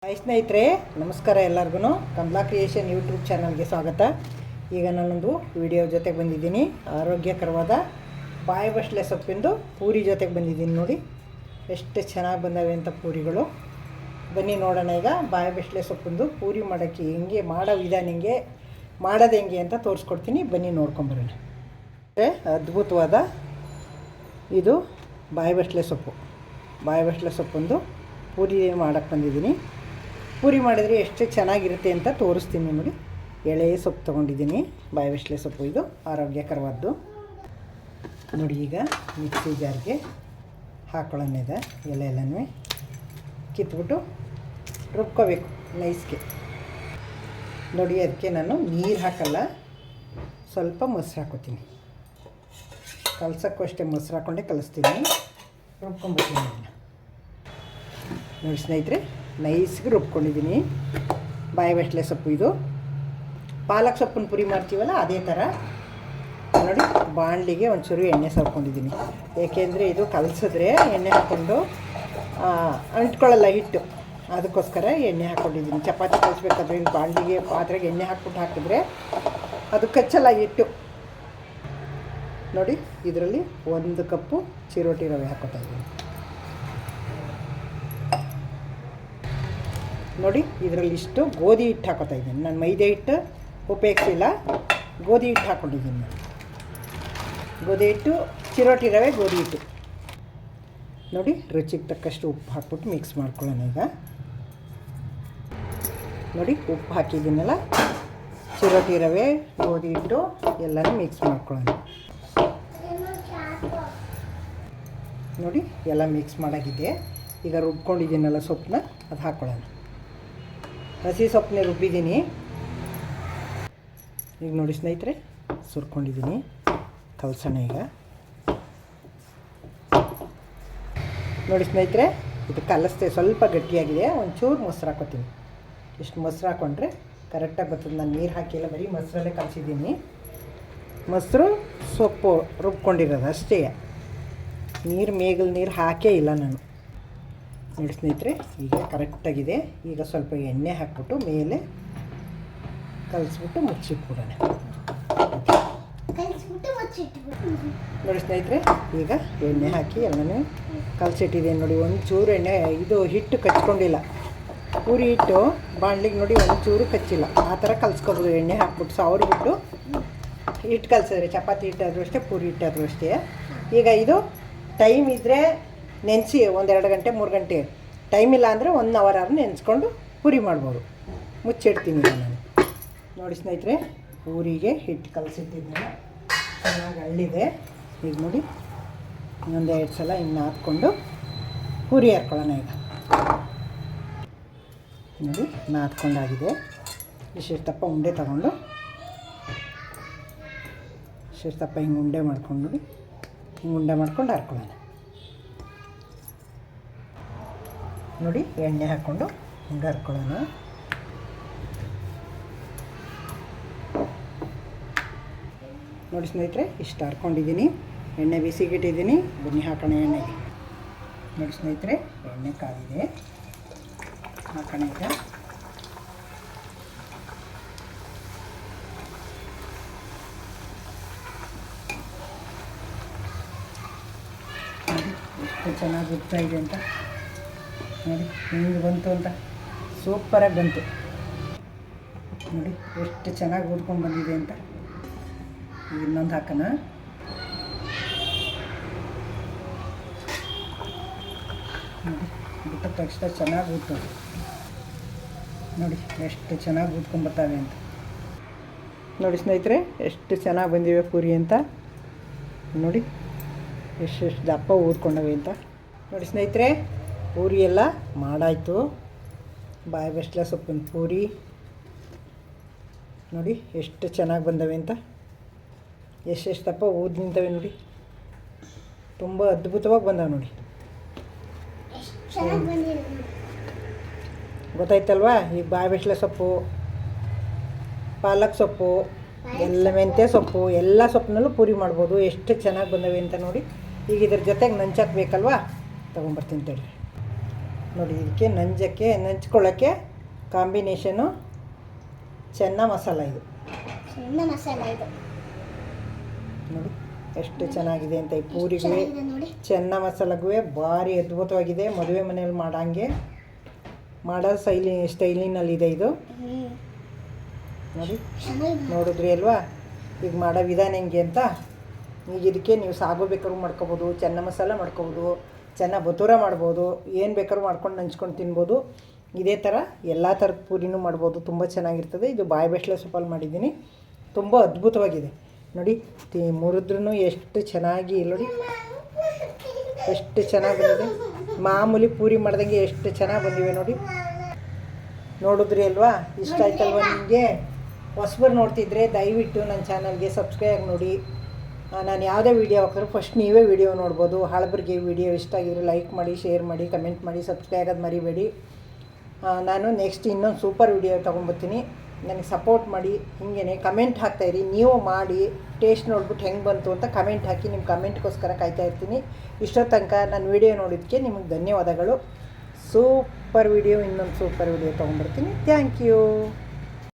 Hi ಸ್ನೇಹಿತರೆ, ನಮಸ್ಕಾರ. ಎಲ್ಲರಿಗೂ ಕಮಲಾ ಕ್ರಿಯೇಷನ್ ಯೂಟ್ಯೂಬ್ ಚಾನಲ್ಗೆ ಸ್ವಾಗತ. ಈಗ ನಾನೊಂದು ವಿಡಿಯೋ ಜೊತೆಗೆ ಬಂದಿದ್ದೀನಿ. ಆರೋಗ್ಯಕರವಾದ ಬಾಯಿ ಬಸ್ಲೆ ಸೊಪ್ಪಿಂದು ಪೂರಿ ಜೊತೆಗೆ ಬಂದಿದ್ದೀನಿ. ನೋಡಿ ಎಷ್ಟು ಚೆನ್ನಾಗಿ ಬಂದವೆ ಅಂತ ಪೂರಿಗಳು. ಬನ್ನಿ ನೋಡೋಣ. ಈಗ ಬಾಯಿ ಬಸ್ಲೆ ಸೊಪ್ಪಿಂದು ಪೂರಿ ಮಾಡೋಕ್ಕೆ ಹೆಂಗೆ ಮಾಡೋ ವಿಧಾನ ಮಾಡೋದು ಹೆಂಗೆ ಅಂತ ತೋರಿಸ್ಕೊಡ್ತೀನಿ. ಬನ್ನಿ ನೋಡ್ಕೊಂಬರೋಣ. ಅದ್ಭುತವಾದ ಇದು ಬಾಯಿ ಬಸ್ಲೆ ಸೊಪ್ಪೊಂದು ಪೂರಿ ಮಾಡೋಕ್ಕೆ ಬಂದಿದ್ದೀನಿ. ಪೂರಿ ಮಾಡಿದರೆ ಎಷ್ಟು ಚೆನ್ನಾಗಿರುತ್ತೆ ಅಂತ ತೋರಿಸ್ತೀನಿ. ನೋಡಿ, ಎಳೆ ಸೊಪ್ಪು ತೊಗೊಂಡಿದ್ದೀನಿ. ಬಾಯಿ ಬಸ್ಲೆ ಸೊಪ್ಪು ಇದು ಆರೋಗ್ಯಕರವಾದ್ದು. ನೋಡಿ, ಈಗ ಮಿಕ್ಸಿ ಜಾರ್ಗೆ ಹಾಕೊಳ್ಳೋಣ. ಎಲೆಲ್ಲನೂ ಕಿತ್ಬಿಟ್ಟು ರುಬ್ಕೋಬೇಕು ನೈಸ್ಗೆ. ನೋಡಿ, ಅದಕ್ಕೆ ನಾನು ನೀರು ಹಾಕಲ್ಲ, ಸ್ವಲ್ಪ ಮೊಸರು ಹಾಕೋತೀನಿ. ಕಲ್ಸೋಕ್ಕೂ ಅಷ್ಟೇ ಮೊಸರು ಹಾಕ್ಕೊಂಡೆ ಕಲಿಸ್ತೀನಿ. ರುಬ್ಕೊಂಡ್ಬಿಡ್ತೀನಿ. ನೋಡಿ ಸ್ನೇಹಿತರೆ, ನೈಸ್ಗೆ ರುಬ್ಕೊಂಡಿದ್ದೀನಿ. ಬಾಯಿ ಬಸ್ಲೆ ಸೊಪ್ಪು ಇದು ಪಾಲಕ್ ಸೊಪ್ಪನ್ನು ಪುರಿ ಮಾಡ್ತೀವಲ್ಲ ಅದೇ ಥರ. ನೋಡಿ, ಬಾಣಲಿಗೆ ಒಂಚೂರು ಎಣ್ಣೆ ಸರ್ಕೊಂಡಿದ್ದೀನಿ. ಏಕೆಂದರೆ ಇದು ಕಲಸಿದ್ರೆ ಎಣ್ಣೆ ಹಾಕ್ಕೊಂಡು ಅಂಟ್ಕೊಳ್ಳಲ್ಲ ಹಿಟ್ಟು, ಅದಕ್ಕೋಸ್ಕರ ಎಣ್ಣೆ ಹಾಕ್ಕೊಂಡಿದ್ದೀನಿ. ಚಪಾತಿ ಕಲಿಸ್ಬೇಕಾದ್ರೆ ಇಲ್ಲಿ ಬಾಣಲಿಗೆ ಪಾತ್ರೆಗೆ ಎಣ್ಣೆ ಹಾಕಿದ್ರೆ ಅದು ಕಚ್ಚಲ್ಲ ಹಿಟ್ಟು. ನೋಡಿ, ಇದರಲ್ಲಿ 1 ಕಪ್ಪು ಚಿರೋಟಿ ರವೆ ಹಾಕೋತಾ ಇದ್ದೀನಿ. ನೋಡಿ, ಇದರಲ್ಲಿ ಇಷ್ಟು ಗೋಧಿ ಹಿಟ್ಟು ಹಾಕೋತಾ ಇದ್ದೀನಿ. ನಾನು ಮೈದೆ ಹಿಟ್ಟು ಉಪಯೋಗಿಸಿಲ್ಲ, ಗೋಧಿ ಹಿಟ್ಟು ಹಾಕ್ಕೊಂಡಿದ್ದೀನಿ. ನಾನು ಗೋಧಿ ಹಿಟ್ಟು, ಚಿರೋಟಿ ರವೆ, ಗೋಧಿ ಹಿಟ್ಟು. ನೋಡಿ, ರುಚಿಗೆ ತಕ್ಕಷ್ಟು ಉಪ್ಪು ಹಾಕ್ಬಿಟ್ಟು ಮಿಕ್ಸ್ ಮಾಡ್ಕೊಳ್ಳೋಣ. ಈಗ ನೋಡಿ, ಉಪ್ಪು ಹಾಕಿದ್ದೀನಲ್ಲ, ಚಿರೋಟಿ ರವೆ, ಗೋಧಿ ಹಿಟ್ಟು ಎಲ್ಲನೂ ಮಿಕ್ಸ್ ಮಾಡ್ಕೊಳ್ಳೋಣ. ನೋಡಿ, ಎಲ್ಲ ಮಿಕ್ಸ್ ಮಾಡಾಗಿದೆ. ಈಗ ರುಬ್ಕೊಂಡಿದ್ದೀನಲ್ಲ ಸೊಪ್ಪನ್ನ, ಅದು ಹಾಕ್ಕೊಳ್ಳೋಣ. ಹಸಿ ಸೊಪ್ಪನ್ನೇ ರುಬ್ಬಿದ್ದೀನಿ. ಈಗ ನೋಡಿ ಸ್ನೇಹಿತರೆ, ಸುರ್ಕೊಂಡಿದ್ದೀನಿ. ಕಲಸೋಣ ಈಗ. ನೋಡಿ ಸ್ನೇಹಿತರೆ, ಇದು ಕಲಸ್ತೆ ಸ್ವಲ್ಪ ಗಟ್ಟಿಯಾಗಿದೆ. ಒಂಚೂರು ಮೊಸರು ಹಾಕೋತೀನಿ. ಇಷ್ಟು ಮೊಸರು ಹಾಕ್ಕೊಂಡ್ರೆ ಕರೆಕ್ಟಾಗಿ ಬರ್ತದೆ. ನಾನು ನೀರು ಹಾಕಿಲ್ಲ, ಬರೀ ಮೊಸರಲ್ಲೇ ಕಲಸಿದ್ದೀನಿ. ಮೊಸರು ಸೊಪ್ಪು ರುಬ್ಕೊಂಡಿರೋದು ಅಷ್ಟೇ, ಮೇಗಲ್ ನೀರು ಹಾಕೇ ಇಲ್ಲ ನಾನು. ನೋಡಿ ಸ್ನೇಹಿತರೆ, ಈಗ ಕರೆಕ್ಟಾಗಿದೆ. ಈಗ ಸ್ವಲ್ಪ ಎಣ್ಣೆ ಹಾಕ್ಬಿಟ್ಟು ಮೇಲೆ ಕಲಿಸ್ಬಿಟ್ಟು ಮುಚ್ಚಿಟ್ಬಿಡೋಣ. ನೋಡಿ ಸ್ನೇಹಿತರೆ, ಈಗ ಎಣ್ಣೆ ಹಾಕಿ ಎಲ್ಲನೂ ಕಲಸಿಟ್ಟಿದೆ. ನೋಡಿ, ಒಂಚೂರು ಎಣ್ಣೆ ಇದು ಹಿಟ್ಟು ಕಚ್ಕೊಂಡಿಲ್ಲ. ಪೂರಿ ಹಿಟ್ಟು ಬಾಣಲಿಗೆ ನೋಡಿ ಒಂಚೂರು ಕಚ್ಚಿಲ್ಲ. ಆ ಥರ ಕಲಿಸ್ಕೊಬೋದು. ಎಣ್ಣೆ ಹಾಕ್ಬಿಟ್ಟು ಸವರ್ಬಿಟ್ಟು ಹಿಟ್ಟು ಕಲಿಸಿದ್ರೆ, ಚಪಾತಿ ಹಿಟ್ಟಾದರೂ ಅಷ್ಟೇ, ಪೂರಿ ಹಿಟ್ಟಾದರೂ ಅಷ್ಟೇ. ಈಗ ಇದು ಟೈಮ್ ಇದ್ದರೆ ನೆನೆಸಿ 1-2 ಗಂಟೆ 3 ಗಂಟೆ, ಟೈಮ್ ಇಲ್ಲ ಅಂದರೆ 1 ಅವರ್ ಆದ್ರೂ ನೆನೆಸ್ಕೊಂಡು ಪೂರಿ ಮಾಡ್ಬೋದು. ಮುಚ್ಚಿಡ್ತೀನಿ ನಾನು. ನೋಡಿ ಸ್ನೇಹಿತರೆ, ಪೂರಿಗೆ ಹಿಟ್ಟು ಕಲಸಿಟ್ಟಿದ್ದೀನಿ, ಚೆನ್ನಾಗಿ ಹಳ್ಳಿದೆ. ಈಗ ನೋಡಿ, 1-2 ಸಲ ಇನ್ನು ಹಾಕ್ಕೊಂಡು ಪೂರಿ ಹಾಕ್ಕೊಳ್ಳೋಣ. ಈಗ ನೋಡಿ, ನಾದ್ಕೊಂಡಾಗಿದೆ. ಇಷ್ಟಪ್ಪ ಉಂಡೆ ತಗೊಂಡು ಇಷ್ಟಪ್ಪ ಹಿಂಗೆ ಉಂಡೆ ಮಾಡ್ಕೊಂಡು, ನೋಡಿ ಹಿಂಗೆ ಉಂಡೆ ಮಾಡ್ಕೊಂಡು ಹಾಕ್ಕೊಳ್ಳೋಣ. ನೋಡಿ, ಎಣ್ಣೆ ಹಾಕ್ಕೊಂಡು ಉಂಡೆ ಹರ್ಕೊಳ್ಳೋಣ. ನೋಡಿ ಸ್ನೇಹಿತರೆ, ಇಷ್ಟು ಹರ್ಕೊಂಡಿದ್ದೀನಿ. ಎಣ್ಣೆ ಬಿಸಿಗಿಟ್ಟಿದ್ದೀನಿ. ಬನ್ನಿ ಹಾಕೋಣ ಎಣ್ಣೆಗೆ. ನೋಡಿ ಸ್ನೇಹಿತರೆ, ಎಣ್ಣೆ ಕಾದಿದೆ, ಹಾಕೋಣ ಈಗ. ಎಷ್ಟು ಚೆನ್ನಾಗಿ ಉತ್ತಾ ಇದೆ ಅಂತ ನೋಡಿ, ಹಿಂಗೆ ಬಂತು ಅಂತ ಸೂಪರಾಗಿ ಬಂತು. ನೋಡಿ ಎಷ್ಟು ಚೆನ್ನಾಗಿ ಊದ್ಕೊಂಡು ಬಂದಿದೆ ಅಂತ. ಇನ್ನೊಂದು ಹಾಕೋಣ. ನೋಡಿ, ಬಿಟ್ಟ ತಕ್ಷಣ ಚೆನ್ನಾಗಿ ಊದ್ತದೆ. ನೋಡಿ ಎಷ್ಟು ಚೆನ್ನಾಗಿ ಊದ್ಕೊಂಡ್ಬರ್ತಾವೆ ಅಂತ. ನೋಡಿ ಸ್ನೇಹಿತರೆ, ಎಷ್ಟು ಚೆನ್ನಾಗಿ ಬಂದಿವೆ ಪೂರಿ ಅಂತ. ನೋಡಿ ಎಷ್ಟು ದಪ್ಪ ಊದ್ಕೊಂಡವೆ ಅಂತ. ನೋಡಿ ಸ್ನೇಹಿತರೆ, ಪೂರಿ ಎಲ್ಲ ಮಾಡಾಯಿತು. ಬಾಯಿ ಬಸ್ಲೆ ಸೊಪ್ಪಿನ ಪೂರಿ ನೋಡಿ ಎಷ್ಟು ಚೆನ್ನಾಗಿ ಬಂದವೆ ಅಂತ. ಎಷ್ಟೆಷ್ಟು ದಪ್ಪ ಊದು ನಿಂತವೆ ನೋಡಿ, ತುಂಬ ಅದ್ಭುತವಾಗಿ ಬಂದವೆ. ನೋಡಿ, ಗೊತ್ತಾಯ್ತಲ್ವಾ? ಈಗ ಬಾಯಿ ಬಸ್ಲೆ ಸೊಪ್ಪು, ಪಾಲಕ್ ಸೊಪ್ಪು, ಎಲ್ಲ ಮೆಂತ್ಯ ಸೊಪ್ಪು, ಎಲ್ಲ ಸೊಪ್ಪಿನಲ್ಲೂ ಪೂರಿ ಮಾಡ್ಬೋದು. ಎಷ್ಟು ಚೆನ್ನಾಗಿ ಬಂದವೆ ಅಂತ ನೋಡಿ. ಈಗ ಇದ್ರ ಜೊತೆಗೆ ನಂಚಾಕ್ಬೇಕಲ್ವಾ, ತೊಗೊಂಬರ್ತೀನಿ ತಡ್ರಿ. ನೋಡಿ ಇದಕ್ಕೆ ನಂಚ್ಕೊಳ್ಳೋಕ್ಕೆ ಕಾಂಬಿನೇಷನು ಚೆನ್ನ ಮಸಾಲ ಇದು. ಚೆನ್ನ ಮಸಾಲ ಇದು ನೋಡಿ ಎಷ್ಟು ಚೆನ್ನಾಗಿದೆ ಅಂತ. ಈ ಪೂರಿಗೆ ಚೆನ್ನಾಗಿದೆ ನೋಡಿ. ಚೆನ್ನ ಮಸಾಲಗೂ ಭಾರಿ ಅದ್ಭುತವಾಗಿದೆ. ಮದುವೆ ಮನೆಯಲ್ಲಿ ಮಾಡೋ ಸ್ಟೈಲಿನಲ್ಲಿದೆ ಇದು. ನೋಡಿ ನೋಡಿದ್ರಿ ಅಲ್ವಾ ಈಗ ಮಾಡೋ ವಿಧಾನ ಹೆಂಗೆ ಅಂತ. ಈಗ ಇದಕ್ಕೆ ನೀವು ಸಾಗು ಬೇಕಾದ್ರೂ ಮಾಡ್ಕೊಬೋದು, ಚೆನ್ನ ಮಸಾಲ ಮಾಡ್ಕೊಬೋದು, ಚೆನ್ನ ಬತೂರ ಮಾಡ್ಬೋದು, ಏನು ಬೇಕಾದ್ರೂ ಮಾಡ್ಕೊಂಡು ನಂಚ್ಕೊಂಡು ತಿನ್ಬೋದು. ಇದೇ ಥರ ಎಲ್ಲ ಥರದ ಪೂರಿನೂ ಮಾಡ್ಬೋದು, ತುಂಬ ಚೆನ್ನಾಗಿರ್ತದೆ. ಇದು ಬಾಯಿ ಬಸ್ಲೆ ಸೊಪ್ಪಲ್ಲಿ ಮಾಡಿದ್ದೀನಿ, ತುಂಬ ಅದ್ಭುತವಾಗಿದೆ. ನೋಡಿ ಮುರಿದ್ರೂ ಎಷ್ಟು ಚೆನ್ನಾಗಿ ನೋಡಿ ಎಷ್ಟು ಚೆನ್ನಾಗಿ ಬಂದಿದೆ. ಮಾಮೂಲಿ ಪೂರಿ ಮಾಡ್ದಂಗೆ ಎಷ್ಟು ಚೆನ್ನಾಗಿ ಬಂದಿವೆ ನೋಡಿ. ನೋಡಿದ್ರಿ ಅಲ್ವಾ, ಇಷ್ಟ ಆಯ್ತಲ್ವ ನಿಮಗೆ? ಹೊಸಬರು ನೋಡ್ತಿದ್ರೆ ದಯವಿಟ್ಟು ನನ್ನ ಚಾನಲ್ಗೆ ಸಬ್ಸ್ಕ್ರೈಬ್ ಆಗಿ ನೋಡಿ. ನಾನು ಯಾವುದೇ ವೀಡಿಯೋ ಹಾಕಿದ್ರು ಫಸ್ಟ್ ನೀವೇ ವೀಡಿಯೋ ನೋಡ್ಬೋದು. ಹಳಬರಿಗೆ ವಿಡಿಯೋ ಇಷ್ಟ ಆಗಿದ್ರೆ ಲೈಕ್ ಮಾಡಿ, ಶೇರ್ ಮಾಡಿ, ಕಮೆಂಟ್ ಮಾಡಿ, ಸಬ್ಸ್ಕ್ರೈಬ್ ಆಗೋದು ಮರಿಬೇಡಿ. ನಾನು ನೆಕ್ಸ್ಟ್ ಇನ್ನೊಂದು ಸೂಪರ್ ವೀಡಿಯೋ ತೊಗೊಂಬರ್ತೀನಿ. ನನಗೆ ಸಪೋರ್ಟ್ ಮಾಡಿ, ಹಿಂಗೇ ಕಮೆಂಟ್ ಹಾಕ್ತಾಯಿರಿ. ನೀವು ಮಾಡಿ ಟೇಸ್ಟ್ ನೋಡ್ಬಿಟ್ಟು ಹೆಂಗೆ ಬಂತು ಅಂತ ಕಮೆಂಟ್ ಹಾಕಿ. ನಿಮ್ಮ ಕಮೆಂಟ್ಗೋಸ್ಕರ ಕಾಯ್ತಾ ಇರ್ತೀನಿ. ಇಷ್ಟೋ ತನಕ ನನ್ನ ವೀಡಿಯೋ ನೋಡಿದ್ದಕ್ಕೆ ನಿಮಗೆ ಧನ್ಯವಾದಗಳು. ಇನ್ನೊಂದು ಸೂಪರ್ ವೀಡಿಯೋ ತೊಗೊಂಬರ್ತೀನಿ. Thank you.